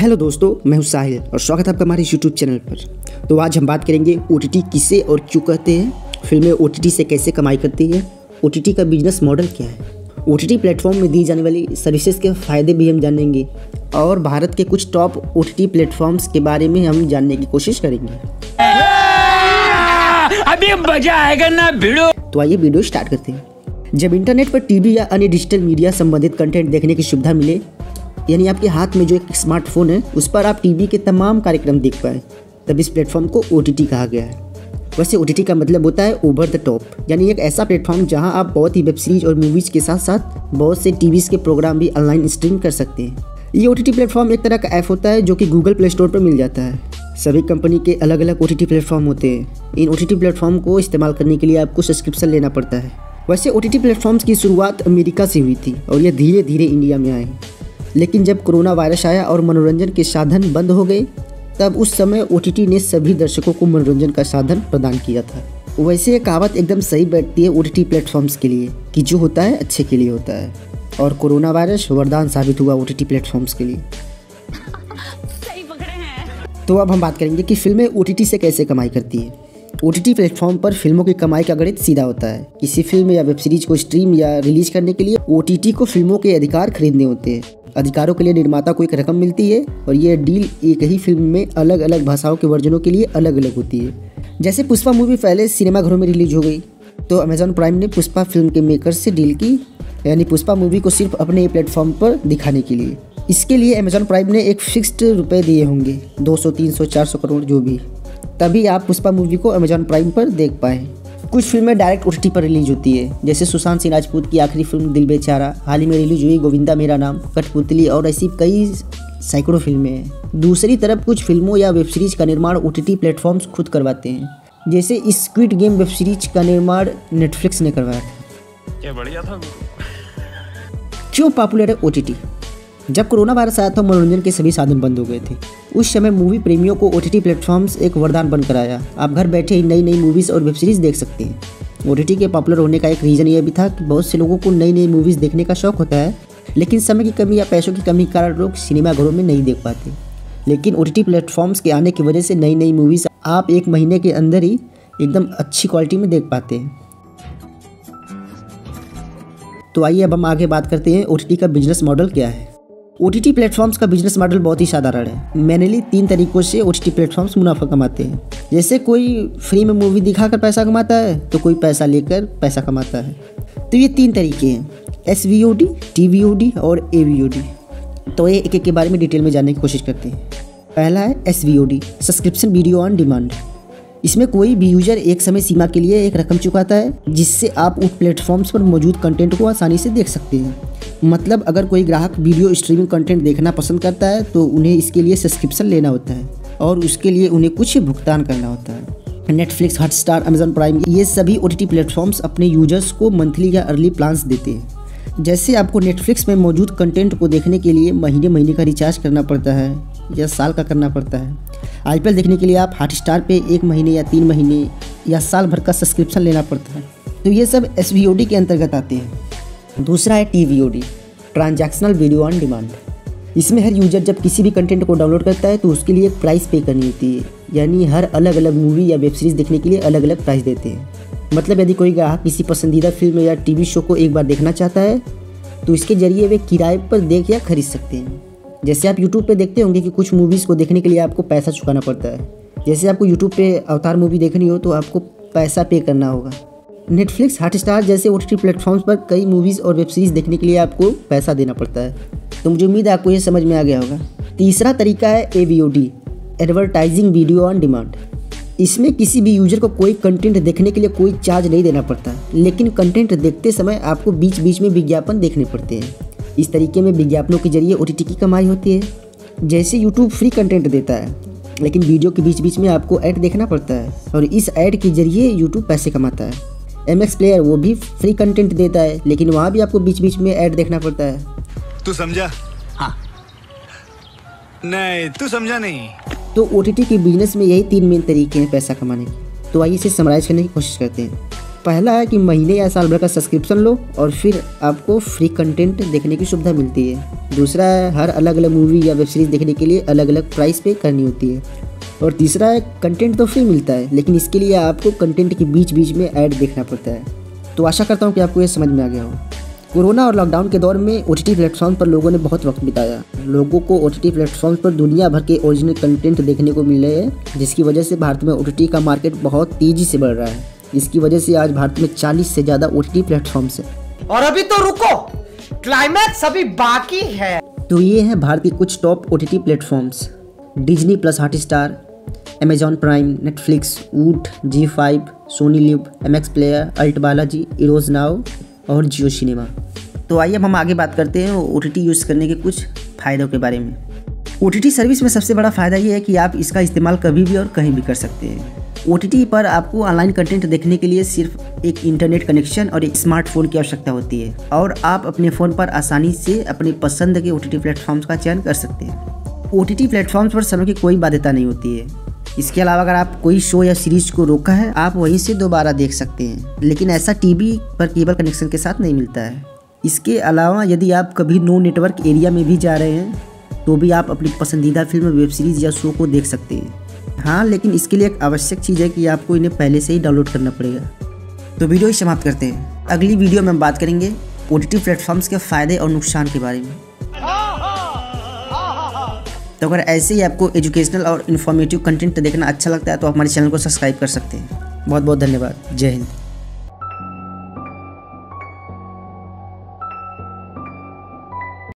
Hello दोस्तों, मैं हूं साहिल और स्वागत है आपका हमारे यूट्यूब चैनल पर। तो आज हम बात करेंगे ओटीटी किसे और क्यों कहते हैं, फिल्में ओटीटी से कैसे कमाई करती है, ओटीटी का बिजनेस मॉडल क्या है, ओटीटी प्लेटफॉर्म में दी जाने वाली सर्विसेज के फ़ायदे भी हम जानेंगे और भारत के कुछ टॉप ओटीटी प्लेटफॉर्म्स के बारे में हम जानने की कोशिश करेंगे। अभी मजा आएगा ना भिड़ो। तो आइए वीडियो स्टार्ट करते हैं। जब इंटरनेट पर टीवी या अन्य डिजिटल मीडिया संबंधित कंटेंट देखने की सुविधा मिले, यानी आपके हाथ में जो एक स्मार्टफोन है उस पर आप टीवी के तमाम कार्यक्रम देख पाए, तब इस प्लेटफॉर्म को ओटीटी कहा गया है। वैसे ओटीटी का मतलब होता है ओवर द टॉप, यानी एक ऐसा प्लेटफॉर्म जहां आप बहुत ही वेब सीरीज और मूवीज़ के साथ साथ बहुत से टीवीज़ के प्रोग्राम भी ऑनलाइन स्ट्रीम कर सकते हैं। ये ओटीटी प्लेटफॉर्म एक तरह का ऐप होता है जो कि गूगल प्ले स्टोर पर मिल जाता है। सभी कंपनी के अलग अलग ओटीटी प्लेटफॉर्म होते हैं। इन ओटीटी प्लेटफॉर्म को इस्तेमाल करने के लिए आपको सब्सक्रिप्शन लेना पड़ता है। वैसे ओटीटी प्लेटफॉर्म्स की शुरुआत अमेरिका से हुई थी और ये धीरे धीरे इंडिया में आए, लेकिन जब कोरोना वायरस आया और मनोरंजन के साधन बंद हो गए, तब उस समय ओटीटी ने सभी दर्शकों को मनोरंजन का साधन प्रदान किया था। वैसे ये कहावत एकदम सही बैठती है ओटीटी प्लेटफॉर्म्स के लिए कि जो होता है अच्छे के लिए होता है, और कोरोना वायरस वरदान साबित हुआ ओटीटी प्लेटफॉर्म्स के लिए। सही पकड़े हैं। तो अब हम बात करेंगे कि फिल्में ओटीटी से कैसे कमाई करती है। ओटीटी प्लेटफॉर्म पर फिल्मों की कमाई का गणित सीधा होता है। किसी फिल्म या वेब सीरीज को स्ट्रीम या रिलीज करने के लिए ओटीटी को फिल्मों के अधिकार खरीदने होते हैं। अधिकारों के लिए निर्माता को एक रकम मिलती है और ये डील एक ही फिल्म में अलग अलग भाषाओं के वर्जनों के लिए अलग अलग होती है। जैसे पुष्पा मूवी पहले सिनेमाघरों में रिलीज हो गई, तो अमेजॉन प्राइम ने पुष्पा फिल्म के मेकर्स से डील की, यानी पुष्पा मूवी को सिर्फ अपने प्लेटफॉर्म पर दिखाने के लिए। इसके लिए अमेजॉन प्राइम ने एक फिक्स्ड रुपए दिए होंगे, 200, 300, 400 करोड़ जो भी, तभी आप पुष्पा मूवी को अमेजॉन प्राइम पर देख पाएँ। कुछ फिल्में डायरेक्ट ओटीटी पर रिलीज होती है, जैसे सुशांत सिंह राजपूत की आखिरी फिल्म दिल बेचारा, हाल ही में रिलीज हुई गोविंदा मेरा नाम, कठपुतली और ऐसी कई सैकड़ों फिल्में हैं। दूसरी तरफ कुछ फिल्मों या वेब सीरीज का निर्माण ओटीटी प्लेटफॉर्म्स खुद करवाते हैं, जैसे स्क्विड गेम वेब सीरीज का निर्माण नेटफ्लिक्स ने करवाया था। क्या बढ़िया था। क्यों पॉपुलर है ओटीटी? जब कोरोना वायरस आया तो मनोरंजन के सभी साधन बंद हो गए थे। उस समय मूवी प्रेमियों को ओटीटी प्लेटफॉर्म्स एक वरदान बनकर आया। आप घर बैठे ही नई नई मूवीज़ और वेब सीरीज़ देख सकते हैं। ओटीटी के पॉपुलर होने का एक रीज़न ये भी था कि बहुत से लोगों को नई नई मूवीज़ देखने का शौक होता है, लेकिन समय की कमी या पैसों की कमी के कारण लोग सिनेमाघरों में नहीं देख पाते। लेकिन ओटीटी प्लेटफॉर्म्स के आने की वजह से नई नई मूवीज़ आप एक महीने के अंदर ही एकदम अच्छी क्वालिटी में देख पाते हैं। तो आइए अब हम आगे बात करते हैं ओटीटी का बिजनेस मॉडल क्या है। ओटीटी प्लेटफॉर्म्स का बिजनेस मॉडल बहुत ही साधारण है। मेनली 3 तरीकों से ओटीटी प्लेटफॉर्म्स मुनाफा कमाते हैं। जैसे कोई फ्री में मूवी दिखाकर पैसा कमाता है, तो कोई पैसा लेकर पैसा कमाता है। तो ये 3 तरीके हैं, SVOD, TVOD और AVOD। तो ये एक एक के बारे में डिटेल में जानने की कोशिश करते हैं। पहला है SVOD, subscription video on demand. इसमें कोई भी यूजर एक समय सीमा के लिए एक रकम चुकाता है, जिससे आप उन प्लेटफॉर्म्स पर मौजूद कंटेंट को आसानी से देख सकते हैं। मतलब अगर कोई ग्राहक वीडियो स्ट्रीमिंग कंटेंट देखना पसंद करता है तो उन्हें इसके लिए सब्सक्रिप्शन लेना होता है और उसके लिए उन्हें कुछ भुगतान करना होता है। नेटफ्लिक्स, हॉटस्टार, अमेजॉन प्राइम, ये सभी ओटीटी प्लेटफॉर्म्स अपने यूजर्स को मंथली या अर्ली प्लान्स देते हैं। जैसे आपको नेटफ्लिक्स में मौजूद कंटेंट को देखने के लिए महीने महीने का रिचार्ज करना पड़ता है या साल का करना पड़ता है। IPL देखने के लिए आप हॉटस्टार पे 1 महीने या 3 महीने या साल भर का सब्सक्रिप्शन लेना पड़ता है। तो ये सब SVOD के अंतर्गत आते हैं। दूसरा है TVOD, transactional video on demand. इसमें हर यूजर जब किसी भी कंटेंट को डाउनलोड करता है तो उसके लिए एक प्राइस पे करनी होती है, यानी हर अलग अलग मूवी या वेब सीरीज़ देखने के लिए अलग अलग प्राइस देते हैं। मतलब यदि कोई ग्राहक किसी पसंदीदा फिल्म या टीवी शो को एक बार देखना चाहता है तो इसके जरिए वे किराए पर देख या खरीद सकते हैं। जैसे आप यूट्यूब पे देखते होंगे कि कुछ मूवीज़ को देखने के लिए आपको पैसा चुकाना पड़ता है। जैसे आपको यूट्यूब पे अवतार मूवी देखनी हो तो आपको पैसा पे करना होगा। नेटफ्लिक्स, हॉटस्टार जैसे ओटीटी प्लेटफॉर्म्स पर कई मूवीज़ और वेब सीरीज़ देखने के लिए आपको पैसा देना पड़ता है। तो मुझे उम्मीद है आपको ये समझ में आ गया होगा। तीसरा तरीका है AVOD, advertising video on demand. इसमें किसी भी यूजर को कोई कंटेंट देखने के लिए कोई चार्ज नहीं देना पड़ता, लेकिन कंटेंट देखते समय आपको बीच बीच में विज्ञापन देखने पड़ते हैं। इस तरीके में विज्ञापनों के जरिए ओटीटी की कमाई होती है। जैसे यूट्यूब फ्री कंटेंट देता है, लेकिन वीडियो के बीच बीच में आपको ऐड देखना पड़ता है और इस ऐड के जरिए यूट्यूब पैसे कमाता है। MX प्लेयर वो भी फ्री कंटेंट देता है, लेकिन वहाँ भी आपको बीच बीच में ऐड देखना पड़ता है। तू समझा? हाँ। नहीं, तू समझा नहीं। तो ओटीटी के बिजनेस में यही 3 मेन तरीके हैं पैसा कमाने के। तो आइए इसे समराइज करने की कोशिश करते हैं। पहला है कि महीने या साल भर का सब्सक्रिप्शन लो और फिर आपको फ्री कंटेंट देखने की सुविधा मिलती है। दूसरा है हर अलग अलग मूवी या वेब सीरीज़ देखने के लिए अलग अलग प्राइस पे करनी होती है। और तीसरा है कंटेंट तो फ्री मिलता है, लेकिन इसके लिए आपको कंटेंट के बीच बीच में ऐड देखना पड़ता है। तो आशा करता हूँ कि आपको ये समझ में आ गया हो। कोरोना और लॉकडाउन के दौर में OTT प्लेटफॉर्म पर लोगों ने बहुत वक्त बिताया। लोगों को OTT प्लेटफॉर्म पर दुनिया भर के ओरिजिनल कंटेंट देखने को मिल रहे हैं, जिसकी वजह से भारत में OTT का मार्केट बहुत तेज़ी से बढ़ रहा है। इसकी वजह से आज भारत में 40 से ज़्यादा OTT प्लेटफॉर्म्स हैं। और अभी तो रुको, क्लाइमैक्स अभी बाकी है। तो ये हैं भारत के कुछ top OTT platforms: Disney Plus Hotstar, Amazon Prime, Netflix, Voot, G5, Sony LIV, MX Player, ALT Balaji, Eros Now और जियो सिनेमा। तो आइए अब हम आगे बात करते हैं OTT यूज़ करने के कुछ फ़ायदों के बारे में। OTT सर्विस में सबसे बड़ा फ़ायदा ये है कि आप इसका इस्तेमाल कभी भी और कहीं भी कर सकते हैं। OTT पर आपको ऑनलाइन कंटेंट देखने के लिए सिर्फ एक इंटरनेट कनेक्शन और एक स्मार्टफोन की आवश्यकता होती है और आप अपने फ़ोन पर आसानी से अपनी पसंद के OTT प्लेटफॉर्म्स का चयन कर सकते हैं। OTT प्लेटफॉर्म्स पर समय की कोई बाध्यता नहीं होती है। इसके अलावा अगर आप कोई शो या सीरीज को रोका है, आप वहीं से दोबारा देख सकते हैं, लेकिन ऐसा टीवी पर केबल कनेक्शन के साथ नहीं मिलता है। इसके अलावा यदि आप कभी नो नेटवर्क एरिया में भी जा रहे हैं तो भी आप अपनी पसंदीदा फिल्म, वेब सीरीज़ या शो को देख सकते हैं। हाँ, लेकिन इसके लिए एक आवश्यक चीज़ है कि आपको इन्हें पहले से ही डाउनलोड करना पड़ेगा। तो वीडियो ही समाप्त करते हैं। अगली वीडियो में हम बात करेंगे OTT प्लेटफॉर्म्स के फ़ायदे और नुकसान के बारे में। तो अगर ऐसे ही आपको एजुकेशनल और इन्फॉर्मेटिव कंटेंट देखना अच्छा लगता है तो आप हमारे चैनल को सब्सक्राइब कर सकते हैं। बहुत बहुत धन्यवाद। जय हिंद।